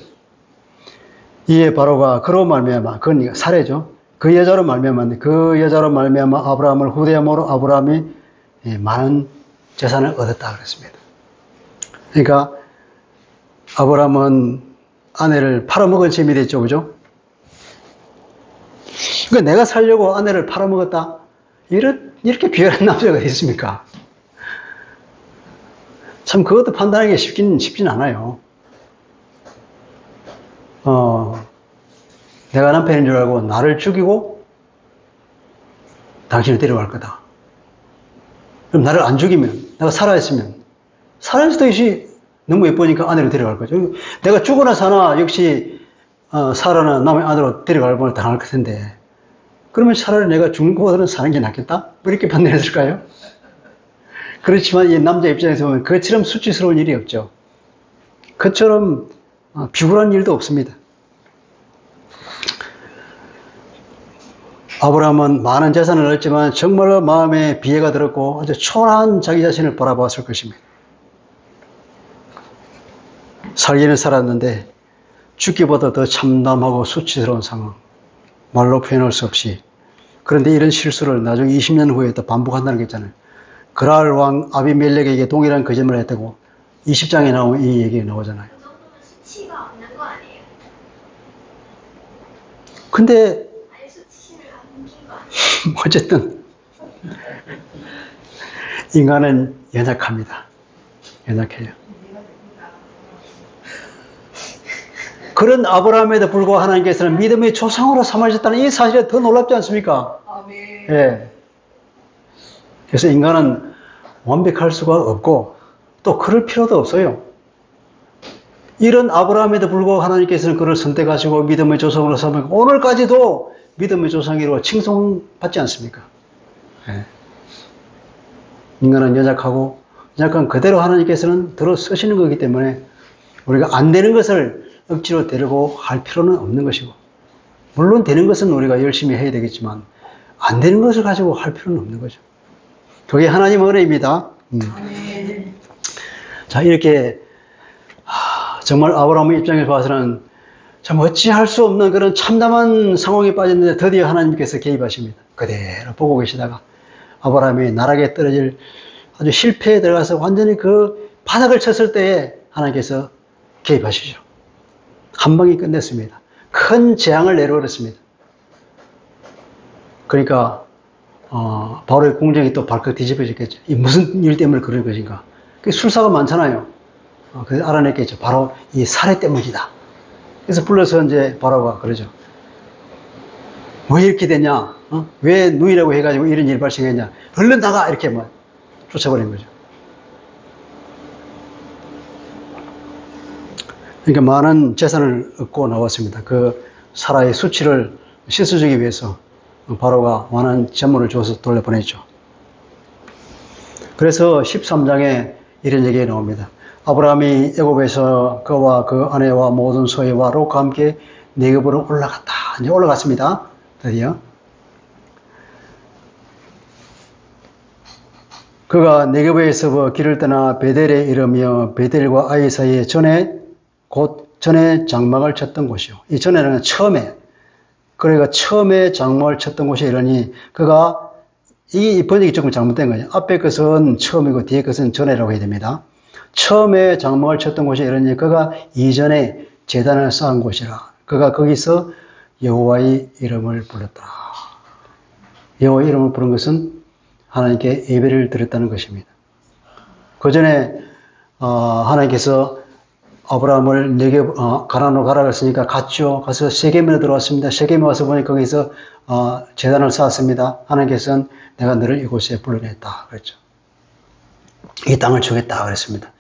이에 바로가 그로 말미암아, 그건 사례죠. 그 여자로 말미암아 아브라함을 후대함으로 아브라함이 많은 재산을 얻었다 그랬습니다. 그러니까 아브라함은 아내를 팔아먹은 셈이 됐죠, 그죠? 그러니까 내가 살려고 아내를 팔아먹었다? 이렇게 비열한 남자가 있습니까? 참 그것도 판단하기가 쉽진 않아요. 내가 남편인 줄 알고 나를 죽이고 당신을 데려갈 거다. 그럼 나를 안 죽이면, 내가 살아있으면, 살아있을 때 너무 예쁘니까 아내로 데려갈 거죠. 내가 죽거나 사나 역시 사라는 남의 아내로 데려갈 뻔을 당할 텐데, 그러면 차라리 내가 죽는 것보다는 사는 게 낫겠다? 뭐 이렇게 판단했을까요? 그렇지만 이 남자 입장에서 보면 그처럼 수치스러운 일이 없죠. 그처럼 비굴한 일도 없습니다. 아브라함은 많은 재산을 얻었지만 정말로 마음에 비애가 들었고 아주 초라한 자기 자신을 바라보았을 것입니다. 살기는 살았는데 죽기보다 더 참담하고 수치스러운 상황, 말로 표현할 수 없이. 그런데 이런 실수를 나중에 20년 후에 또 반복한다는 게 있잖아요. 그랄 왕 아비멜렉에게 동일한 거짓말을 했다고 20장에 나오면 이 얘기가 나오잖아요. 그 정도면 수치가 없는 거 아니에요? 근데 아니, 수치를 안긴 거 아니에요? 어쨌든 인간은 연약합니다. 연약해요. 그런 아브라함에도 불구하고 하나님께서는 믿음의 조상으로 삼으셨다는 이 사실이 더 놀랍지 않습니까? 아멘. 예. 그래서 인간은 완벽할 수가 없고 또 그럴 필요도 없어요. 이런 아브라함에도 불구하고 하나님께서는 그를 선택하시고 믿음의 조상으로 삼으시고 오늘까지도 믿음의 조상이로 칭송받지 않습니까? 예. 인간은 연약하고 연약한 그대로 하나님께서는 들어 쓰시는 거기 때문에 우리가 안 되는 것을 억지로 데리고 할 필요는 없는 것이고 물론 되는 것은 우리가 열심히 해야 되겠지만 안 되는 것을 가지고 할 필요는 없는 거죠. 그게 하나님의 은혜입니다. 자, 이렇게 정말 아브라함의 입장에서 봐서는 참 어찌할 수 없는 그런 참담한 상황에 빠졌는데 드디어 하나님께서 개입하십니다. 그대로 보고 계시다가 아브라함이 나락에 떨어질 아주 실패에 들어가서 완전히 그 바닥을 쳤을 때에 하나님께서 개입하시죠. 한 방에 끝냈습니다. 큰 재앙을 내려버렸습니다. 그러니까 바로의 궁정이 또 발칵 뒤집어졌겠죠. 이 무슨 일 때문에 그런 것인가. 술사가 많잖아요. 그래서 알아냈겠죠. 바로 이 살해 때문이다. 그래서 불러서 이제 바로가 그러죠. 왜 이렇게 됐냐? 왜 누이라고 해가지고 이런 일이 발생했냐? 얼른 나가! 이렇게 막 쫓아버린 거죠. 그러니까 많은 재산을 얻고 나왔습니다. 그 사라의 수치를 씻어주기 위해서 바로가 많은 재물을 줘서 돌려보냈죠. 그래서 13장에 이런 얘기가 나옵니다. 아브라함이 애굽에서 그와 그 아내와 모든 소유와 롯과 함께 네겝으로 올라갔다. 이제 올라갔습니다. 드디어. 그가 네겝에서 길을 떠나 베델에 이르며 베델과 아이 사이에 전에 장막을 쳤던 곳이요. 이 전에는 처음에, 그러니까 처음에 장막을 쳤던 곳이 이러니 그가 이 번역이 조금 잘못된 거예요. 앞에 것은 처음이고 뒤에 것은 전에라고 해야 됩니다. 처음에 장막을 쳤던 곳이 이러니 그가 이전에 제단을 쌓은 곳이라. 그가 거기서 여호와의 이름을 불렀다. 여호와의 이름을 부른 것은 하나님께 예배를 드렸다는 것입니다. 그 전에 하나님께서 아브라함을 가나안으로 가라 그랬으니까 갔죠. 가서 세겜에 들어왔습니다. 세겜에 와서 보니 거기서 제단을 쌓았습니다. 하나님께서는 내가 너를 이곳에 불러냈다 그랬죠. 이 땅을 주겠다 그랬습니다.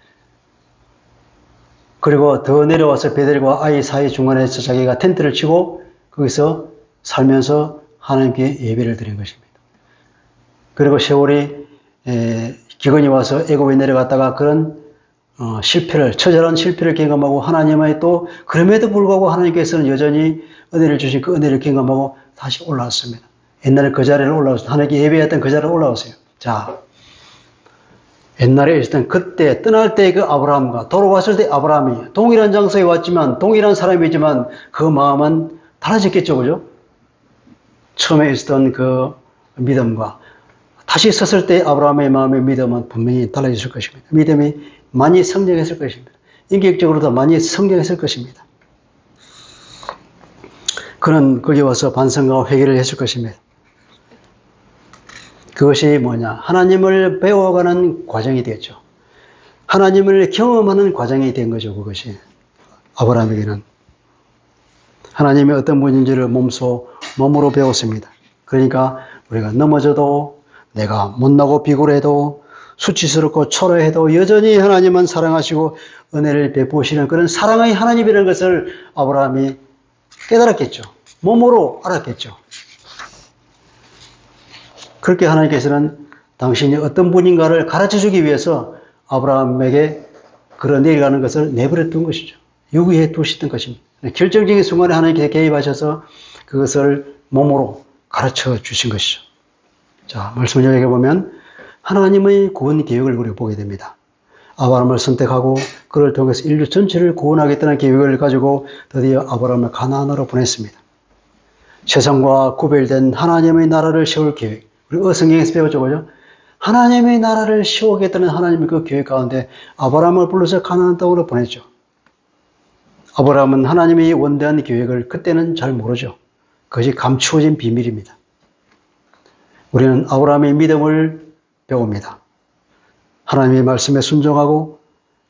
그리고 더 내려와서 베델과 아이 사이 중간에서 자기가 텐트를 치고 거기서 살면서 하나님께 예배를 드린 것입니다. 그리고 세월이 기근이 와서 애굽에 내려갔다가 그런 처절한 실패를 경험하고 하나님의 또 그럼에도 불구하고 하나님께서는 여전히 은혜를 주신 그 은혜를 경험하고 다시 올라왔습니다. 옛날에 그 자리를 올라왔어요. 하나님께 예배했던 그 자리를 올라왔어요. 자, 옛날에 있었던 그때 떠날 때 그 아브라함과 돌아왔을 때 아브라함이 동일한 장소에 왔지만 동일한 사람이지만 그 마음은 달라졌겠죠, 그죠? 처음에 있었던 그 믿음과 다시 섰을 때 아브라함의 마음의 믿음은 분명히 달라졌을 것입니다. 믿음이 많이 성장했을 것입니다. 인격적으로도 많이 성장했을 것입니다. 그는 거기 와서 반성과 회개를 했을 것입니다. 그것이 뭐냐? 하나님을 배워가는 과정이 되었죠. 하나님을 경험하는 과정이 된 거죠, 그것이. 아브라함에게는. 하나님이 어떤 분인지를 몸으로 배웠습니다. 그러니까 우리가 넘어져도 내가 못나고 비굴해도 수치스럽고 초라해도 여전히 하나님은 사랑하시고 은혜를 베푸시는 그런 사랑의 하나님이라는 것을 아브라함이 깨달았겠죠. 몸으로 알았겠죠. 그렇게 하나님께서는 당신이 어떤 분인가를 가르쳐주기 위해서 아브라함에게 그런 내려가는 것을 내버려둔 것이죠. 유기해 두시던 것입니다. 결정적인 순간에 하나님께서 개입하셔서 그것을 몸으로 가르쳐 주신 것이죠. 자, 말씀을 여기 보면 하나님의 구원 계획을 우리가 보게 됩니다. 아브라함을 선택하고 그를 통해서 인류 전체를 구원하겠다는 계획을 가지고 드디어 아브라함을 가나안으로 보냈습니다. 세상과 구별된 하나님의 나라를 세울 계획. 우리 성경에서 배웠죠, 그죠? 하나님의 나라를 세우겠다는 하나님의 그 계획 가운데 아브라함을 불러서 가나안 땅으로 보냈죠. 아브라함은 하나님의 원대한 계획을 그때는 잘 모르죠. 그것이 감추어진 비밀입니다. 우리는 아브라함의 믿음을 배웁니다. 하나님의 말씀에 순종하고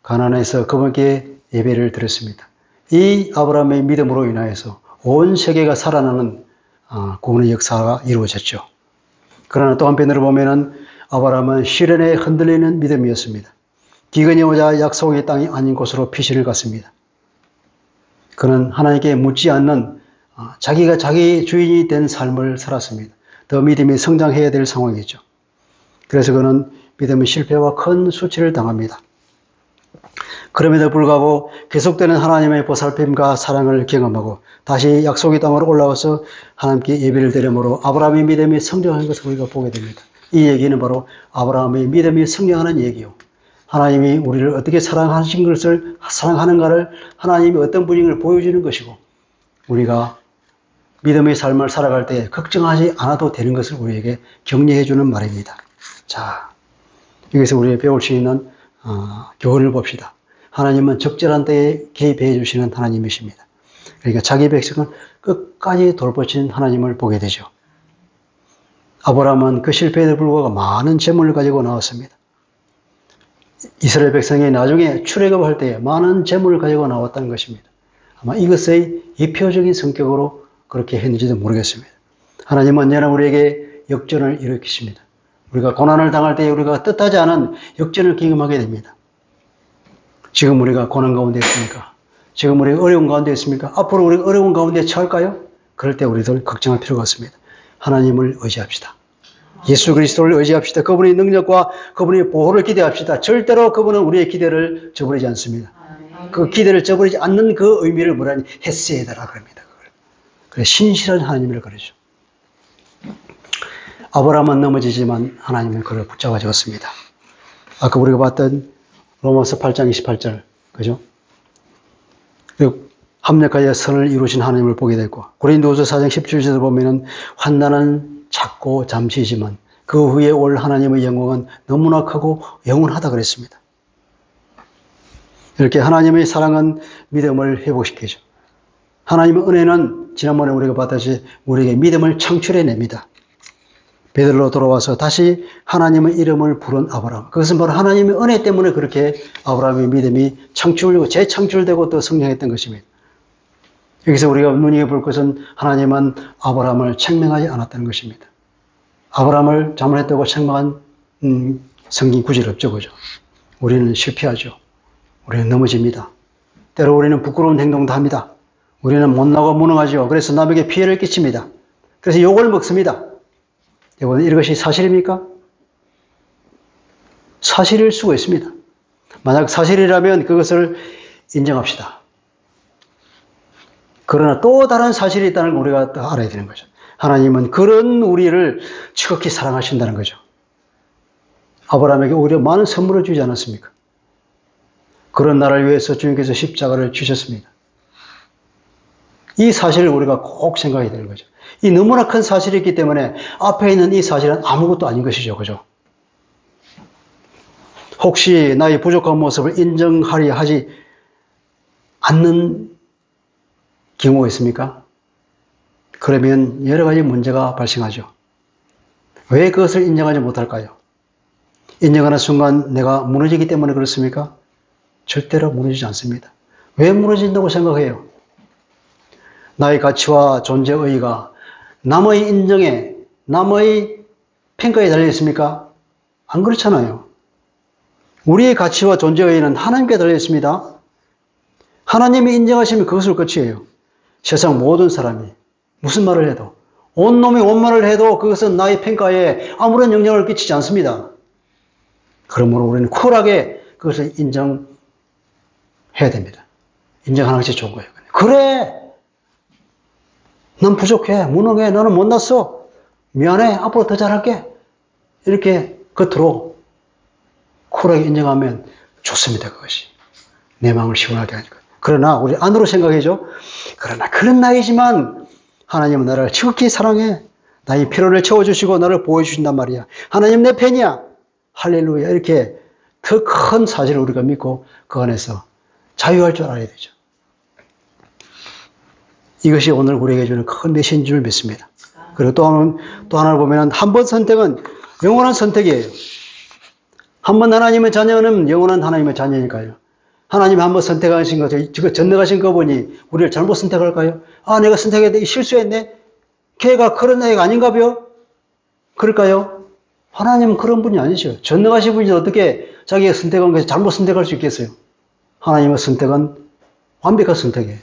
가나안에서 그분께 예배를 드렸습니다. 이 아브라함의 믿음으로 인하여서 온 세계가 살아나는 구원의 역사가 이루어졌죠. 그러나 또 한편으로 보면은 아브라함은 시련에 흔들리는 믿음이었습니다. 기근이 오자 약속의 땅이 아닌 곳으로 피신을 갔습니다. 그는 하나님께 묻지 않는 자기가 자기 주인이 된 삶을 살았습니다. 더 믿음이 성장해야 될 상황이죠. 그래서 그는 믿음의 실패와 큰 수치를 당합니다. 그럼에도 불구하고 계속되는 하나님의 보살핌과 사랑을 경험하고 다시 약속의 땅으로 올라와서 하나님께 예배를 드림으로 아브라함의 믿음이 성장하는 것을 우리가 보게 됩니다. 이 얘기는 바로 아브라함의 믿음이 성장하는 얘기요. 하나님이 우리를 어떻게 사랑하신 것을, 사랑하는가를 하나님이 어떤 분인가를 보여주는 것이고, 우리가 믿음의 삶을 살아갈 때 걱정하지 않아도 되는 것을 우리에게 격려해 주는 말입니다. 자, 여기서 우리가 배울 수 있는 교훈을 봅시다. 하나님은 적절한 때에 개입해 주시는 하나님이십니다. 그러니까 자기 백성을 끝까지 돌보신 하나님을 보게 되죠. 아브라함은 그 실패에도 불구하고 많은 재물을 가지고 나왔습니다. 이스라엘 백성이 나중에 출애굽할 때 많은 재물을 가지고 나왔다는 것입니다. 아마 이것의 대표적인 성격으로 그렇게 했는지도 모르겠습니다. 하나님은 언제나 우리에게 역전을 일으키십니다. 우리가 고난을 당할 때 우리가 뜻하지 않은 역전을 경험하게 됩니다. 지금 우리가 고난 가운데 있습니까? 지금 우리가 어려운 가운데 있습니까? 앞으로 우리가 어려운 가운데 처할까요? 그럴 때 우리들 걱정할 필요가 없습니다. 하나님을 의지합시다. 예수 그리스도를 의지합시다. 그분의 능력과 그분의 보호를 기대합시다. 절대로 그분은 우리의 기대를 저버리지 않습니다. 그 기대를 저버리지 않는 그 의미를 뭐라니 헤세드라 그럽니다. 그래 신실한 하나님을 그러죠. 아브라함은 넘어지지만 하나님은 그를 붙잡아 주었습니다. 아까 우리가 봤던 로마서 8장 28절 그죠? 합력하여 선을 이루신 하나님을 보게 됐고 고린도후서 4장 17절에도 보면은 환난은 작고 잠시지만 그 후에 올 하나님의 영광은 너무나 크고 영원하다 그랬습니다. 이렇게 하나님의 사랑은 믿음을 회복시키죠. 하나님의 은혜는 지난번에 우리가 봤듯이 우리에게 믿음을 창출해냅니다. 베들로 돌아와서 다시 하나님의 이름을 부른 아브라함. 그것은 바로 하나님의 은혜 때문에 그렇게 아브라함의 믿음이 창출되고 재창출되고 또 성장했던 것입니다. 여기서 우리가 눈여겨볼 것은 하나님은 아브라함을 책망하지 않았다는 것입니다. 아브라함을 자문했다고 책망한 성경 구절 없죠. 그죠? 우리는 실패하죠. 우리는 넘어집니다. 때로 우리는 부끄러운 행동도 합니다. 우리는 못나고 무능하죠. 그래서 남에게 피해를 끼칩니다. 그래서 욕을 먹습니다. 여러분, 이것이 사실입니까? 사실일 수가 있습니다. 만약 사실이라면 그것을 인정합시다. 그러나 또 다른 사실이 있다는 걸 우리가 또 알아야 되는 거죠. 하나님은 그런 우리를 지극히 사랑하신다는 거죠. 아브라함에게 오히려 많은 선물을 주지 않았습니까? 그런 나라를 위해서 주님께서 십자가를 주셨습니다. 이 사실을 우리가 꼭 생각해야 되는 거죠. 이 너무나 큰 사실이 있기 때문에 앞에 있는 이 사실은 아무것도 아닌 것이죠. 그죠? 혹시 나의 부족한 모습을 인정하려 하지 않는 경우가 있습니까? 그러면 여러 가지 문제가 발생하죠. 왜 그것을 인정하지 못할까요? 인정하는 순간 내가 무너지기 때문에 그렇습니까? 절대로 무너지지 않습니다. 왜 무너진다고 생각해요? 나의 가치와 존재의의가 남의 인정에, 남의 평가에 달려있습니까? 안 그렇잖아요. 우리의 가치와 존재의의는 하나님께 달려있습니다. 하나님이 인정하시면 그것을 끝이에요. 세상 모든 사람이 무슨 말을 해도, 온 놈이 온 말을 해도 그것은 나의 평가에 아무런 영향을 끼치지 않습니다. 그러므로 우리는 쿨하게 그것을 인정해야 됩니다. 인정하는 것이 좋은 거예요. 그래! 넌 부족해, 무능해, 너는 못났어, 미안해, 앞으로 더 잘할게. 이렇게 겉으로 쿨하게 인정하면 좋습니다. 그것이 내 마음을 시원하게 하니까. 그러나 우리 안으로 생각해죠. 그러나 그런 나이지만 하나님은 나를 지극히 사랑해. 나의 필요를 채워주시고 나를 보여주신단 말이야. 하나님 내 팬이야. 할렐루야. 이렇게 더 큰 사실을 우리가 믿고 그 안에서 자유할 줄 알아야 되죠. 이것이 오늘 우리에게 주는 큰 메시지인 줄 믿습니다. 그리고 또 하나를 보면 한 번 선택은 영원한 선택이에요. 한 번 하나님의 자녀는 영원한 하나님의 자녀니까요. 하나님이 한 번 선택하신 거, 지금 전능하신 거 보니 우리를 잘못 선택할까요? 아, 내가 선택했는데 실수했네? 걔가 그런 애가 아닌가 봐요? 그럴까요? 하나님은 그런 분이 아니죠. 전능하신 분이 어떻게 자기가 선택한 것을 잘못 선택할 수 있겠어요? 하나님의 선택은 완벽한 선택이에요.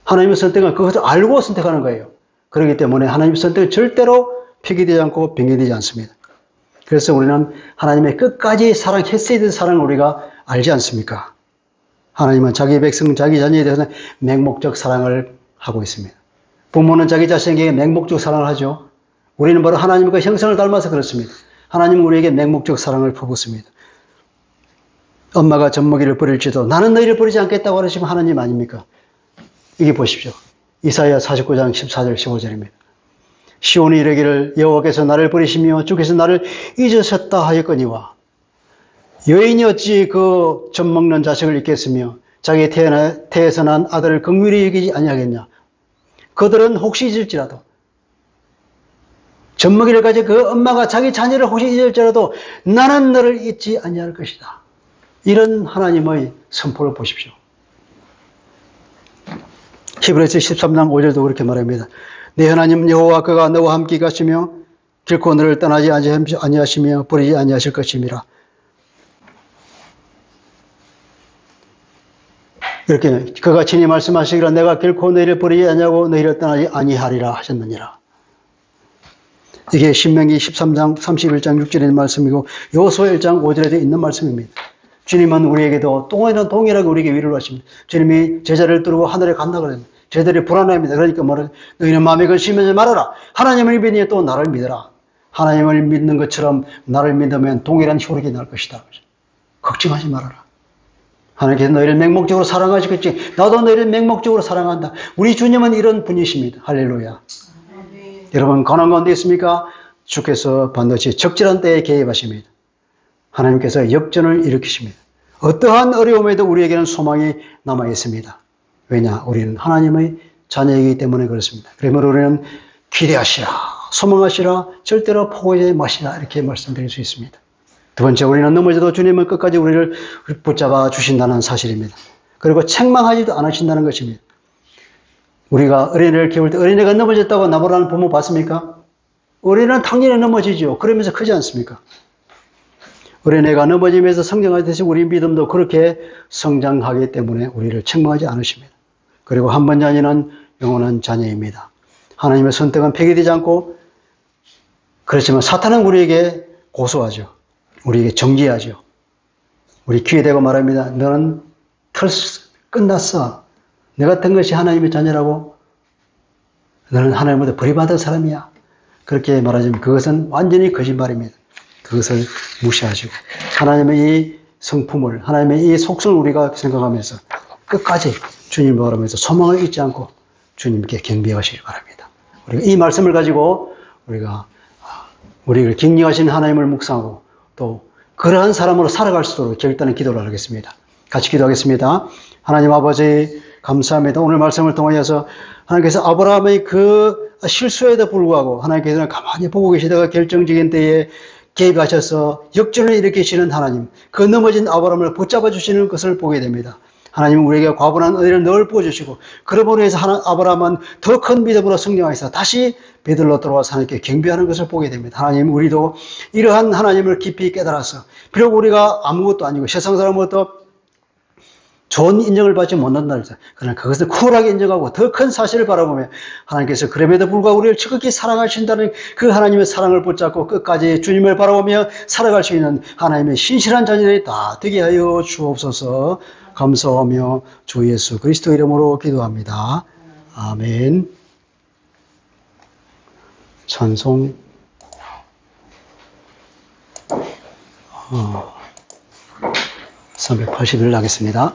하나님의 선택은 그것을 알고 선택하는 거예요. 그렇기 때문에 하나님의 선택은 절대로 폐기되지 않고 변경되지 않습니다. 그래서 우리는 하나님의 끝까지 사랑, 헤세드 사랑을 우리가 알지 않습니까? 하나님은 자기 백성, 자기 자녀에 대해서는 맹목적 사랑을 하고 있습니다. 부모는 자기 자신에게 맹목적 사랑을 하죠. 우리는 바로 하나님과 형상을 닮아서 그렇습니다. 하나님은 우리에게 맹목적 사랑을 퍼붓습니다. 엄마가 젖먹이를 버릴지도 나는 너희를 버리지 않겠다고 하시면 하나님 아닙니까? 이게 보십시오. 이사야 49장 14절 15절입니다. 시온이 이르기를 여호와께서 나를 버리시며 주께서 나를 잊으셨다 하였거니와 여인이 어찌 그 젖먹는 자식을 잊겠으며 자기 태에서 난 아들을 긍휼히 여기지 아니하겠냐. 그들은 혹시 잊을지라도 젖먹이를 가진 그 엄마가 자기 자녀를 혹시 잊을지라도 나는 너를 잊지 아니할 것이다. 이런 하나님의 선포를 보십시오. 히브리서 13장 5절도 그렇게 말합니다. 내 하나님 여호와 그가 너와 함께 가시며 결코 너를 떠나지 아니하시며 버리지 아니하실 것임이라. 이렇게 그가 친히 말씀하시기를 내가 결코 너희를 버리지 아니하고 너희를 떠나지 아니하리라 하셨느니라. 이게 신명기 13장 31장 6절에 있는 말씀이고 여호수아 1장 5절에도 있는 말씀입니다. 주님은 우리에게도 똥에는 동일하게 우리에게 위로를 하십니다. 주님이 제자를 두르고 하늘에 간다 그랬습니다. 제자들이 불안합니다. 그러니까 뭐라 너희는 마음에 근심하지 말아라. 하나님을 믿으니 또 나를 믿어라. 하나님을 믿는 것처럼 나를 믿으면 동일한 효력이 날 것이다. 걱정하지 말아라. 하나님께서 너희를 맹목적으로 사랑하시겠지. 나도 너희를 맹목적으로 사랑한다. 우리 주님은 이런 분이십니다. 할렐루야. 여러분 고난 가운데 있습니까? 주께서 반드시 적절한 때에 개입하십니다. 하나님께서 역전을 일으키십니다. 어떠한 어려움에도 우리에게는 소망이 남아 있습니다. 왜냐? 우리는 하나님의 자녀이기 때문에 그렇습니다. 그러므로 우리는 기대하시라, 소망하시라, 절대로 포기하지 마시라 이렇게 말씀드릴 수 있습니다. 두 번째, 우리는 넘어져도 주님은 끝까지 우리를 붙잡아 주신다는 사실입니다. 그리고 책망하지도 않으신다는 것입니다. 우리가 어린애를 키울 때 어린애가 넘어졌다고 나무라는 부모 봤습니까? 어린애는 당연히 넘어지죠. 그러면서 크지 않습니까? 어린애가 넘어지면서 성장하듯이 우리 믿음도 그렇게 성장하기 때문에 우리를 책망하지 않으십니다. 그리고 한 번 자녀는 영원한 자녀입니다. 하나님의 선택은 폐기되지 않고 그렇지만 사탄은 우리에게 고소하죠. 우리에게 정죄하죠. 우리 귀에 대고 말합니다. 너는 끝났어. 너 같은 것이 하나님의 자녀라고? 너는 하나님보다 버림받은 사람이야. 그렇게 말하지만 그것은 완전히 거짓말입니다. 그것을 무시하시고 하나님의 이 성품을, 하나님의 이 속성을 우리가 생각하면서 끝까지 주님을 바라면서 소망을 잊지 않고 주님께 경배하시기 바랍니다. 우리가 이 말씀을 가지고 우리를 격려하시는 하나님을 묵상하고 또 그러한 사람으로 살아갈 수 있도록 결단의 기도를 하겠습니다. 같이 기도하겠습니다. 하나님 아버지 감사합니다. 오늘 말씀을 통하여서 하나님께서 아브라함의 그 실수에도 불구하고 하나님께서는 가만히 보고 계시다가 결정적인 때에 개입하셔서 역전을 일으키시는 하나님, 그 넘어진 아브라함을 붙잡아 주시는 것을 보게 됩니다. 하나님은 우리에게 과분한 은혜를 늘 부어주시고 그러므로 해서 아브라함은 더 큰 믿음으로 성장해서 다시 베들로 돌아와서 하나님께 경배하는 것을 보게 됩니다. 하나님, 우리도 이러한 하나님을 깊이 깨달아서 비록 우리가 아무것도 아니고 세상 사람으로부터 좋은 인정을 받지 못한다. 그러나 그것을 쿨하게 인정하고 더 큰 사실을 바라보며 하나님께서 그럼에도 불구하고 우리를 지극히 사랑하신다는 그 하나님의 사랑을 붙잡고 끝까지 주님을 바라보며 살아갈 수 있는 하나님의 신실한 자녀들이 다 되게 하여 주옵소서. 감사하며 주 예수 그리스도 이름으로 기도합니다. 아멘. 찬송 381 하겠습니다.